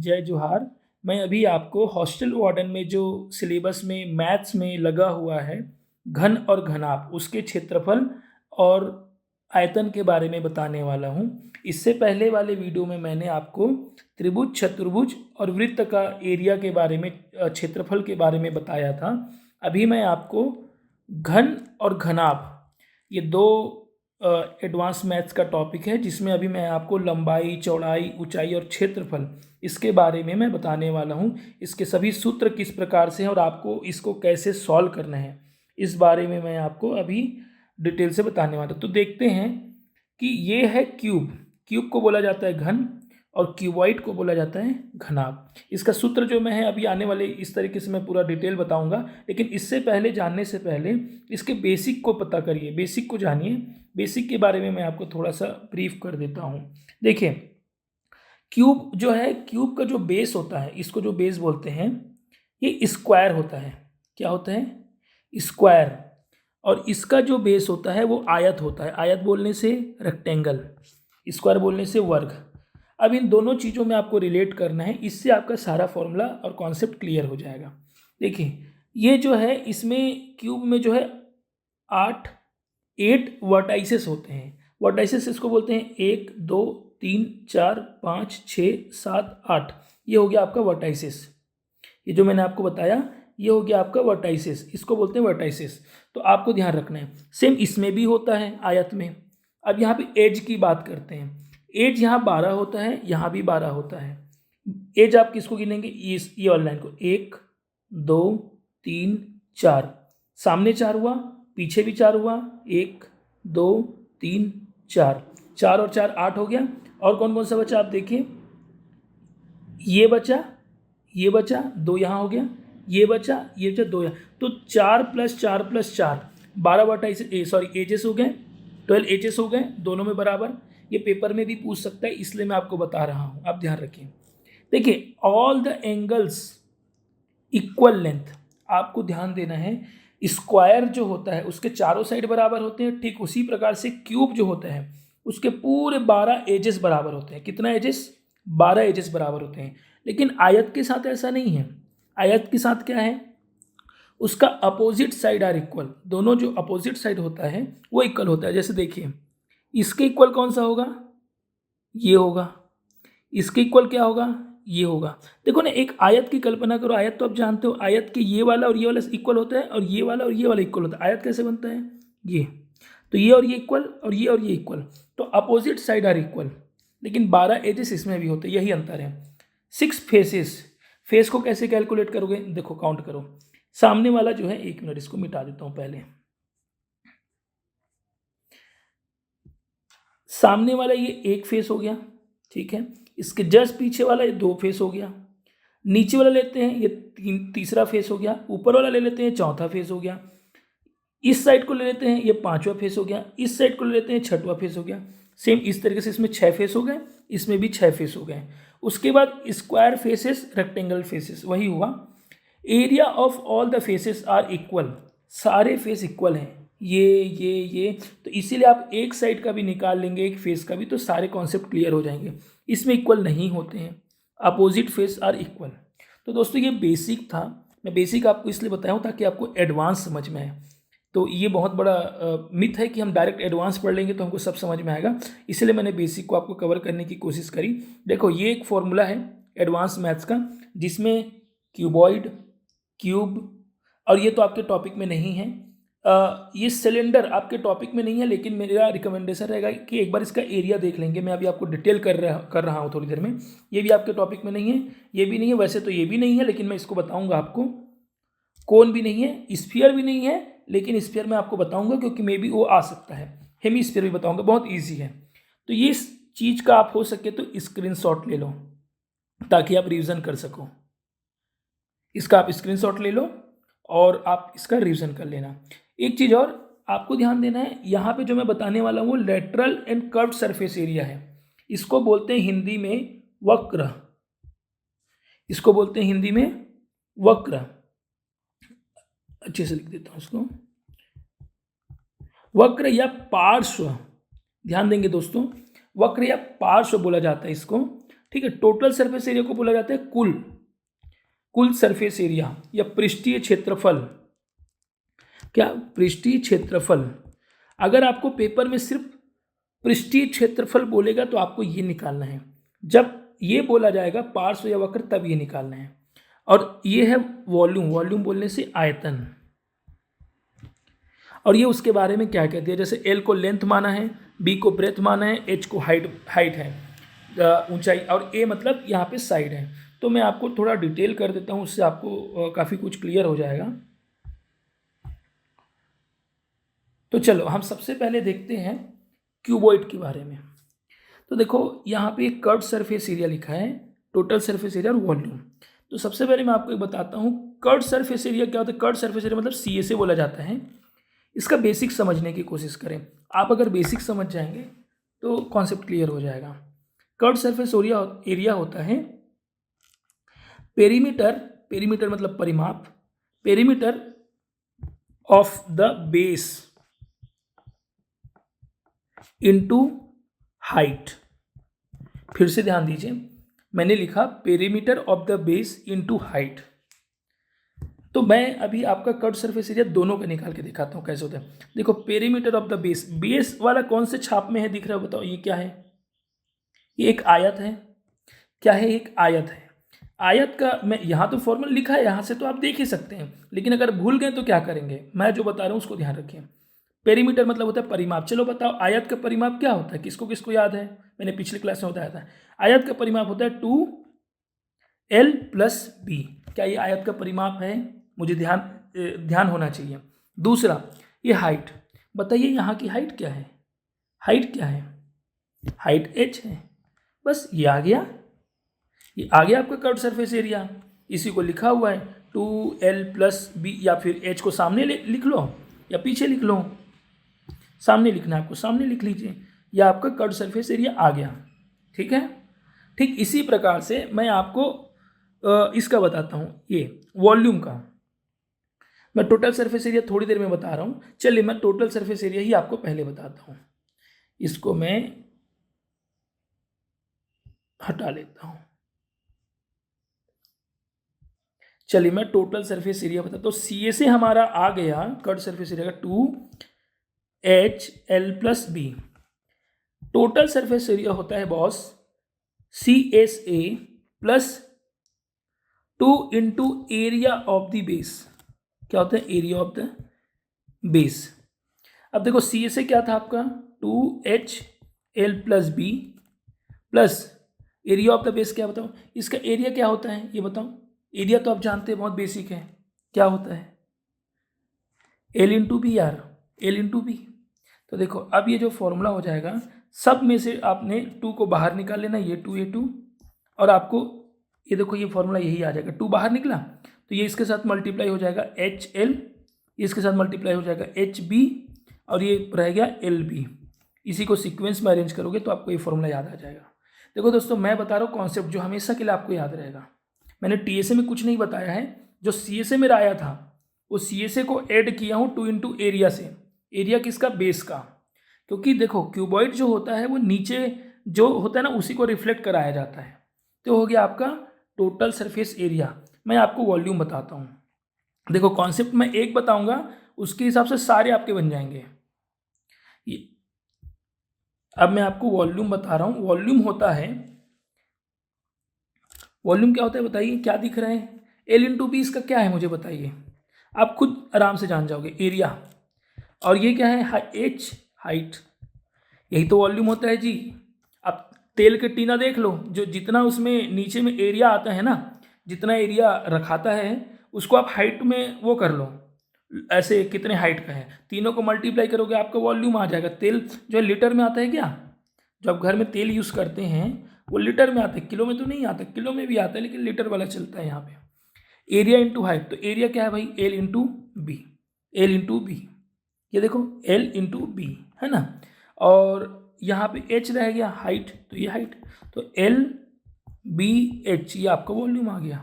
जय जोहार। मैं अभी आपको हॉस्टल वार्डन में जो सिलेबस में मैथ्स में लगा हुआ है घन और घनाभ उसके क्षेत्रफल और आयतन के बारे में बताने वाला हूँ। इससे पहले वाले वीडियो में मैंने आपको त्रिभुज, चतुर्भुज और वृत्त का एरिया के बारे में, क्षेत्रफल के बारे में बताया था। अभी मैं आपको घन और घनाभ, ये दो एडवांस मैथ्स का टॉपिक है जिसमें अभी मैं आपको लंबाई, चौड़ाई, ऊंचाई और क्षेत्रफल इसके बारे में मैं बताने वाला हूँ। इसके सभी सूत्र किस प्रकार से हैं और आपको इसको कैसे सॉल्व करना है, इस बारे में मैं आपको अभी डिटेल से बताने वाला हूँ। तो देखते हैं कि ये है क्यूब। क्यूब को बोला जाता है घन और क्यूबॉइड को बोला जाता है घनाभ। इसका सूत्र जो मैं है अभी आने वाले इस तरीके से मैं पूरा डिटेल बताऊंगा, लेकिन इससे पहले, जानने से पहले इसके बेसिक को पता करिए, बेसिक को जानिए। बेसिक के बारे में मैं आपको थोड़ा सा ब्रीफ कर देता हूँ। देखिए, क्यूब जो है, क्यूब का जो बेस होता है, इसको जो बेस बोलते हैं, ये स्क्वायर होता है। क्या होता है? स्क्वायर। और इसका जो बेस होता है वो आयत होता है। आयत बोलने से रेक्टेंगल, स्क्वायर बोलने से वर्ग। अब इन दोनों चीज़ों में आपको रिलेट करना है, इससे आपका सारा फॉर्मूला और कॉन्सेप्ट क्लियर हो जाएगा। देखिए, ये जो है, इसमें क्यूब में जो है 8 वर्टाइसेस होते हैं। वर्टाइसेस इसको बोलते हैं 1 2 3 4 5 6 7 8। ये हो गया आपका वर्टाइसेस। ये जो मैंने आपको बताया ये हो गया आपका वर्टाइसेस, इसको बोलते हैं वर्टाइसेस। तो आपको ध्यान रखना है, सेम इसमें भी होता है आयत में। अब यहाँ पे एज की बात करते हैं। एज यहाँ 12 होता है, यहाँ भी 12 होता है। एज आप किसको गिनेंगे? ये वाली लाइन को। 1 2 3 4, सामने 4 हुआ, पीछे भी 4 हुआ। 1 2 3 4, 4 और 4 8 हो गया। और कौन कौन सा बचा आप देखिए, ये बचा, ये बचा, 2 यहाँ हो गया, ये बचा, ये बचा, 2 यहाँ। तो 4 + 4 + 4 12 वर्टाइसेस, सॉरी एजेस हो गए, 12 एजेस हो गए, दोनों में बराबर। ये पेपर में भी पूछ सकता है, इसलिए मैं आपको बता रहा हूँ, आप ध्यान रखिए। देखिए, all the angles equal length, आपको ध्यान देना है। स्क्वायर जो होता है उसके चारों साइड बराबर होते हैं, ठीक उसी प्रकार से क्यूब जो होता है उसके पूरे 12 एजेस बराबर होते हैं। कितना एजेस? 12 एजेस बराबर होते हैं। लेकिन आयत के साथ ऐसा नहीं है। आयत के साथ क्या है? उसका अपोजिट साइड आर इक्वल। दोनों जो अपोजिट साइड होता है वो इक्वल होता है। जैसे देखिए, इसके इक्वल कौन सा होगा? ये होगा। इसके इक्वल क्या होगा? ये होगा। देखो ना, एक आयत की कल्पना करो। आयत तो आप जानते हो, आयत के ये वाला और ये वाला इक्वल होता है, और ये वाला और ये वाला इक्वल होता है। आयत कैसे बनता है? ये तो ये और ये इक्वल और ये इक्वल, तो अपोजिट साइड आर इक्वल। लेकिन 12 एजेस इसमें भी होते हैं, यही अंतर है। 6 फेसेस। फेस को कैसे कैलकुलेट करोगे? देखो, काउंट करो। सामने वाला जो है, 1 मिनट इसको मिटा देता हूं पहले। सामने वाला ये 1 फेस हो गया, ठीक है। इसके जस्ट पीछे वाला ये 2 फेस हो गया। नीचे वाला लेते हैं, ये तीसरा फेस हो गया। ऊपर वाला ले लेते हैं, चौथा फेस हो गया। इस साइड को ले लेते हैं, ये 5वां फेस हो गया। इस साइड को ले लेते हैं, 6वां फेस हो गया। सेम इस तरीके से इसमें 6 फेस हो गए, इसमें भी 6 फेस हो गए। उसके बाद स्क्वायर फेसेस, रेक्टेंगल फेसेस, वही हुआ। Area of all the faces are equal. सारे फेस इक्वल हैं, ये। तो इसीलिए आप एक साइड का भी निकाल लेंगे, एक फेस का भी, तो सारे कॉन्सेप्ट क्लियर हो जाएंगे। इसमें इक्वल नहीं होते हैं, अपोजिट फेस आर इक्वल। तो दोस्तों, ये बेसिक था। मैं बेसिक आपको इसलिए बताया हूँ ताकि आपको एडवांस समझ में आए। तो ये बहुत बड़ा मिथ है कि हम डायरेक्ट एडवांस पढ़ लेंगे तो हमको सब समझ में आएगा, इसलिए मैंने बेसिक को आपको कवर करने की कोशिश करी। देखो, ये एक फॉर्मूला है एडवांस मैथ्स का, जिसमें क्यूबॉइड, क्यूब, और ये तो आपके टॉपिक में नहीं है। ये सिलेंडर आपके टॉपिक में नहीं है, लेकिन मेरा रिकमेंडेशन रहेगा कि एक बार इसका एरिया देख लेंगे। मैं अभी आपको डिटेल कर रहा हूँ थोड़ी देर में। ये भी आपके टॉपिक में नहीं है, ये भी नहीं है, वैसे तो ये भी नहीं है, लेकिन मैं इसको बताऊँगा आपको। कोन भी नहीं है, स्फीयर भी नहीं है, लेकिन स्फीयर मैं आपको बताऊंगा क्योंकि मे बी वो आ सकता है। हेमीस्फीयर भी बताऊंगा, बहुत इजी है। तो ये चीज़ का आप हो सके तो स्क्रीनशॉट ले लो ताकि आप रिवीजन कर सको। इसका आप स्क्रीनशॉट ले लो और आप इसका रिवीजन कर लेना। एक चीज़ और आपको ध्यान देना है, यहाँ पे जो मैं बताने वाला हूँ lateral and curved surface area है। इसको बोलते हैं हिंदी में वक्र। इसको बोलते हैं हिंदी में वक्र। अच्छे से लिख देता हूँ इसको, वक्र या पार्श्व। ध्यान देंगे दोस्तों, वक्र या पार्श्व बोला जाता है इसको, ठीक है। टोटल सरफेस एरिया को बोला जाता है कुल सरफेस एरिया या पृष्ठीय क्षेत्रफल। क्या? पृष्ठीय क्षेत्रफल। अगर आपको पेपर में सिर्फ पृष्ठीय क्षेत्रफल बोलेगा तो आपको ये निकालना है, जब ये बोला जाएगा पार्श्व या वक्र तब ये निकालना है। और ये है वॉल्यूम बोलने से आयतन। और ये उसके बारे में क्या कहती है, जैसे एल को लेंथ माना है, बी को ब्रेथ माना है, एच को हाइट है, ऊंचाई, और ए मतलब यहाँ पे साइड है। तो मैं आपको थोड़ा डिटेल कर देता हूँ, उससे आपको काफ़ी कुछ क्लियर हो जाएगा। तो चलो हम सबसे पहले देखते हैं क्यूबॉइड के बारे में। तो देखो यहाँ पे एक कर्व्ड सरफेस एरिया लिखा है, टोटल सरफेस एरिया और वॉल्यूम। तो सबसे पहले मैं आपको एक बताता हूँ कर्व्ड सरफेस एरिया क्या होता है। कर्व्ड सरफेस एरिया मतलब सी से बोला जाता है। इसका बेसिक समझने की कोशिश करें। आप अगर बेसिक समझ जाएंगे तो कॉन्सेप्ट क्लियर हो जाएगा। कर्व्ड सरफेस एरिया होता है पेरीमीटर मतलब परिमाप, perimeter of the base into height. फिर से ध्यान दीजिए, मैंने लिखा perimeter of the base into height. तो मैं अभी आपका कर्व्ड सरफेस एरिया दोनों का निकाल के दिखाता हूँ कैसे होता है। देखो पेरीमीटर ऑफ द बेस वाला कौन से छाप में है दिख रहा है, बताओ ये क्या है? ये एक आयत है। क्या है? एक आयत है। आयत का मैं यहाँ तो फॉर्मूला लिखा है, यहाँ से तो आप देख ही सकते हैं, लेकिन अगर भूल गए तो क्या करेंगे, मैं जो बता रहा हूँ उसको ध्यान रखिए। पेरीमीटर मतलब होता है परिमाप। चलो बताओ आयत का परिमाप क्या होता है, किसको किसको याद है? मैंने पिछले क्लास में बताया था। आयत का परिमाप होता है 2l+b। क्या ये आयत का परिमाप है? मुझे ध्यान होना चाहिए। दूसरा ये हाइट। बताइए यहाँ की हाइट क्या है? हाइट क्या है? हाइट h है। बस ये आ गया आपका कर्व्ड सरफेस एरिया। इसी को लिखा हुआ है 2l+b, या फिर h को सामने लिख लो या पीछे लिख लो। सामने लिखना है आपको, सामने लिख लीजिए। यह आपका कर्व्ड सरफेस एरिया आ गया। ठीक है। ठीक इसी प्रकार से मैं आपको इसका बताता हूँ, ये वॉल्यूम का। मैं टोटल सरफेस एरिया थोड़ी देर में बता रहा हूँ। चलिए मैं टोटल सरफेस एरिया ही आपको पहले बताता हूँ। इसको मैं हटा लेता हूँ। चलिए मैं टोटल सरफेस एरिया बताता हूँ। सी से हमारा आ गया कर्व्ड सरफेस एरिया का 2HL+B। टोटल सरफेस एरिया होता है boss CSA plus 2 into area of the base. क्या होता है? Area of the base. अब देखो CSA क्या था आपका 2HL+B plus area of the base क्या बताओ? इसका एरिया क्या होता है ये बताओ? एरिया तो आप जानते हैं, बहुत बेसिक है। क्या होता है? L/B यार, L/B। तो देखो अब ये जो फॉर्मूला हो जाएगा, सब में से आपने 2 को बाहर निकाल लेना, ये 2 ये 2, और आपको ये देखो ये फॉर्मूला यही आ जाएगा। 2 बाहर निकला तो ये इसके साथ मल्टीप्लाई हो जाएगा HL, इसके साथ मल्टीप्लाई हो जाएगा HB, और ये रह गया LB। इसी को सीक्वेंस में अरेंज करोगे तो आपको ये फॉर्मूला याद आ जाएगा। देखो दोस्तों मैं बता रहा हूँ कॉन्सेप्ट जो हमेशा के लिए आपको याद रहेगा। मैंने TSA में कुछ नहीं बताया है। जो CSA मेरा आया था वो CSA को ऐड किया हूँ 2 इंटू एरिया से। एरिया किसका? बेस का। क्योंकि देखो क्यूबॉइड जो होता है वो नीचे जो होता है ना उसी को रिफ्लेक्ट कराया जाता है। तो हो गया आपका टोटल सरफेस एरिया। मैं आपको वॉल्यूम बताता हूँ। देखो कॉन्सेप्ट मैं एक बताऊंगा, उसके हिसाब से सारे आपके बन जाएंगे। अब मैं आपको वॉल्यूम बता रहा हूँ। वॉल्यूम क्या होता है बताइए? क्या दिख रहा है? L/B इसका क्या है मुझे बताइए, आप खुद आराम से जान जाओगे। एरिया, और ये क्या है? H height. यही तो वॉल्यूम होता है जी। अब तेल के टीना देख लो, जो जितना उसमें नीचे में एरिया आता है ना, जितना एरिया रखाता है उसको आप हाइट में वो कर लो, ऐसे कितने हाइट का है, तीनों को मल्टीप्लाई करोगे आपका वॉल्यूम आ जाएगा। तेल जो है लीटर में आता है क्या? जो आप घर में तेल यूज़ करते हैं वो लीटर में आता है, किलो में तो नहीं आता। किलो में भी आता है लेकिन लीटर वाला चलता है यहाँ पे। एरिया इंटू हाइट, तो एरिया क्या है भाई? L/B। L/B, ये देखो L/B है ना। और यहाँ पे H रह गया हाइट, तो ये हाइट, तो LBH ये आपका वॉल्यूम आ गया।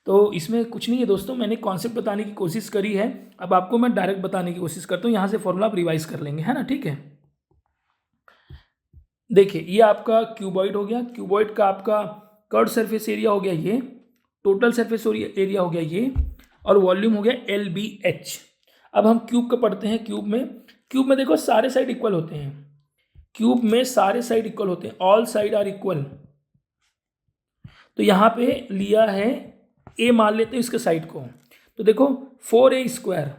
तो इसमें कुछ नहीं है दोस्तों, मैंने कॉन्सेप्ट बताने की कोशिश करी है। अब आपको मैं डायरेक्ट बताने की कोशिश करता हूँ, यहाँ से फॉर्मूला आप रिवाइज कर लेंगे, है ना। ठीक है। देखिए ये आपका क्यूबॉइड हो गया, क्यूबॉइड का आपका कर्व सरफेस एरिया हो गया ये, टोटल सरफेस एरिया हो गया ये, और वॉल्यूम हो गया LBH। अब हम क्यूब का पढ़ते हैं। क्यूब में देखो सारे साइड इक्वल होते हैं, क्यूब में सारे साइड इक्वल होते हैं, ऑल साइड आर इक्वल। तो यहाँ पे लिया है ए, मान लेते हैं इसके साइड को, तो देखो 4A स्क्वायर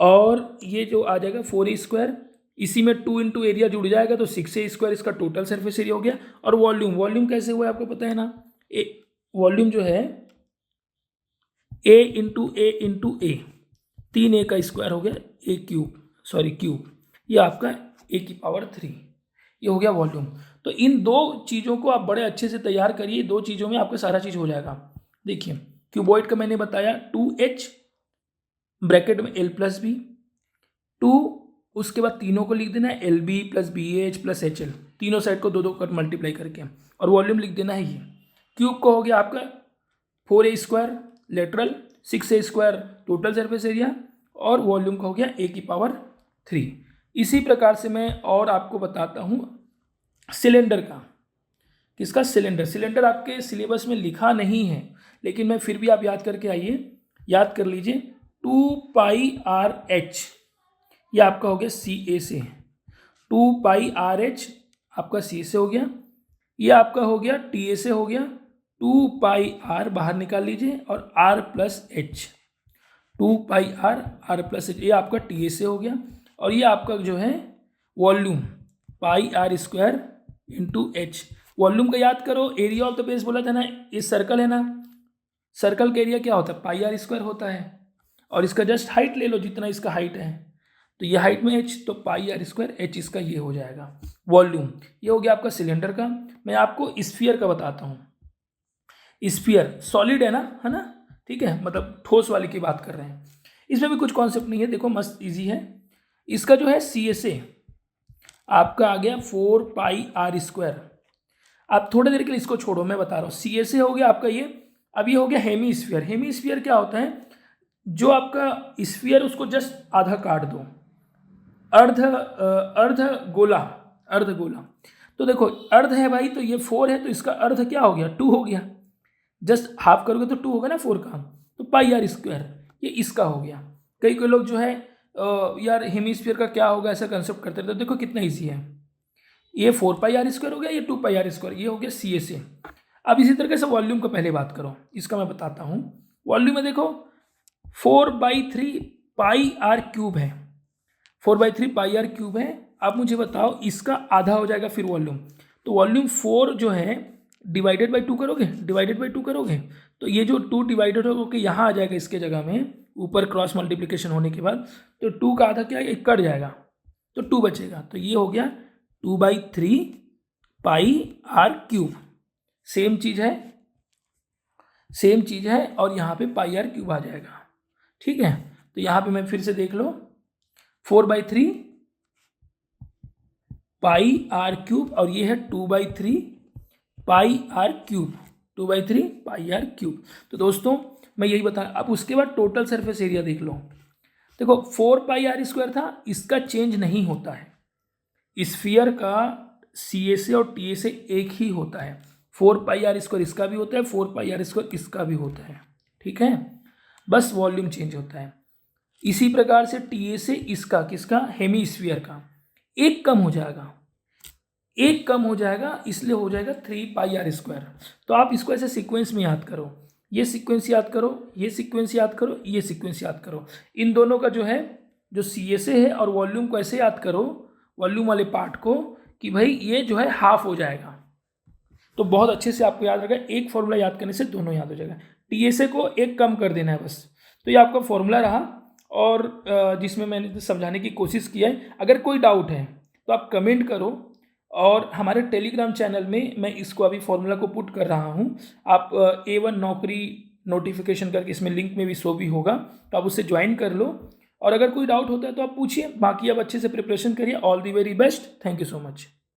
और ये जो आ जाएगा 4A स्क्वायर, इसी में 2 इंटू एरिया जुड़ जाएगा तो 6A स्क्वायर इसका टोटल सरफेस एरिया हो गया। और वॉल्यूम कैसे हुआ है आपको पता है ना, वॉल्यूम जो है A इंटू ए, 3A का स्क्वायर हो गया क्यूब, ये आपका A⁻3, ये हो गया वॉल्यूम। तो इन दो चीज़ों को आप बड़े अच्छे से तैयार करिए, दो चीज़ों में आपका सारा चीज़ हो जाएगा। देखिए क्यूबॉइड का मैंने बताया 2H ब्रैकेट में L+B 2, उसके बाद तीनों को लिख देना है LB + BH + HL, तीनों साइड को 2 कर मल्टीप्लाई करके, और वॉल्यूम लिख देना है ये। क्यूब का हो गया आपका 4A square lateral, 6A square total surface area, और वॉल्यूम का हो गया A⁻3। इसी प्रकार से मैं और आपको बताता हूँ सिलेंडर का। किसका? सिलेंडर आपके सिलेबस में लिखा नहीं है, लेकिन मैं फिर भी आप याद करके आइए, याद कर लीजिए 2πRH, ये आपका हो गया CA से, 2πRH आपका CA से हो गया, ये आपका हो गया TA से हो गया, 2πR बाहर निकाल लीजिए और R+H, 2πR+H ये आपका TA से हो गया, और ये आपका जो है वॉल्यूम πr² × H। वॉल्यूम का याद करो, एरिया ऑफ द बेस बोला था ना, ये सर्कल है ना, सर्कल का एरिया क्या होता है? πr² होता है, और इसका जस्ट हाइट ले लो जितना इसका हाइट है, तो ये हाइट में H, तो πr², H इसका ये हो जाएगा वॉल्यूम। ये हो गया आपका सिलेंडर का। मैं आपको स्फीयर का बताता हूँ। स्फीयर सॉलिड है ना, ठीक है, मतलब ठोस वाले की बात कर रहे हैं। इसमें भी कुछ कॉन्सेप्ट नहीं है, देखो मस्त इजी है। इसका जो है CSA आपका आ गया 4πr²। आप थोड़ी देर के लिए इसको छोड़ो, मैं बता रहा हूँ। CSA हो गया आपका ये। अब ये हो गया हेमीस्फीयर। हेमीस्फीयर क्या होता है? जो आपका स्फीयर उसको जस्ट आधा काट दो, अर्धगोला। तो देखो अर्ध है भाई, तो ये 4 है, तो इसका अर्ध क्या हो गया? 2 हो गया। जस्ट हाफ करोगे तो 2 होगा ना 4 का, तो πr², ये इसका हो गया। कई लोग जो है यार हेमीस्फीयर का क्या होगा ऐसा कंसेप्ट करते रहते। देखो कितना ईजी है, ये 4πr² हो गया, ये 2πr², ये हो गया CSA। अब इसी तरीके से वॉल्यूम का पहले बात करो, इसका मैं बताता हूँ। वॉल्यूम में देखो 4/3 πr³ है, 4/3 πr³ है। अब मुझे बताओ इसका आधा हो जाएगा फिर वॉल्यूम, तो वॉल्यूम 4 जो है डिवाइडेड बाई 2 करोगे, तो ये जो 2 डिवाइडेड होकर यहाँ आ जाएगा इसके जगह में, ऊपर क्रॉस मल्टीप्लिकेशन होने के बाद, तो 2 का आधा क्या है? कट जाएगा, तो 2 बचेगा, तो ये हो गया 2/3 πr³। सेम चीज़ है, और यहाँ पे πr³ आ जाएगा, ठीक है। तो यहाँ पे मैं फिर से देख लो, 4/3 πr³ और ये है 2/3 πr³। तो दोस्तों मैं यही बता, अब उसके बाद टोटल सरफेस एरिया देख लो। देखो 4πr² था, इसका चेंज नहीं होता है। स्फीयर का CSA और TSA एक ही होता है। 4πr² इसका भी होता है, 4πr² इसका भी होता है, ठीक है, बस वॉल्यूम चेंज होता है। इसी प्रकार से TSA इसका, किसका? हेमीस्फीयर का, एक कम हो जाएगा, इसलिए हो जाएगा 3πr²। तो आप इसको ऐसे सीक्वेंस में याद करो, ये सीक्वेंस याद करो, ये सीक्वेंस याद करो, ये सीक्वेंस याद करो। इन दोनों का जो है, जो CSA है और वॉल्यूम को ऐसे याद करो, वॉल्यूम वाले पार्ट को, कि भाई ये जो है हाफ हो जाएगा। तो बहुत अच्छे से आपको याद रहेगा, एक फॉर्मूला याद करने से दोनों याद हो जाएगा। TSA को एक कम कर देना है बस, तो ये आपका फॉर्मूला रहा, और जिसमें मैंने समझाने की कोशिश की है। अगर कोई डाउट है तो आप कमेंट करो, और हमारे टेलीग्राम चैनल में मैं इसको अभी फॉर्मूला को पुट कर रहा हूँ। आप A1 नौकरी नोटिफिकेशन करके इसमें लिंक में भी शो भी होगा, तो आप उससे ज्वाइन कर लो, और अगर कोई डाउट होता है तो आप पूछिए। बाकी आप अच्छे से प्रिपरेशन करिए। All the very best, thank you so much.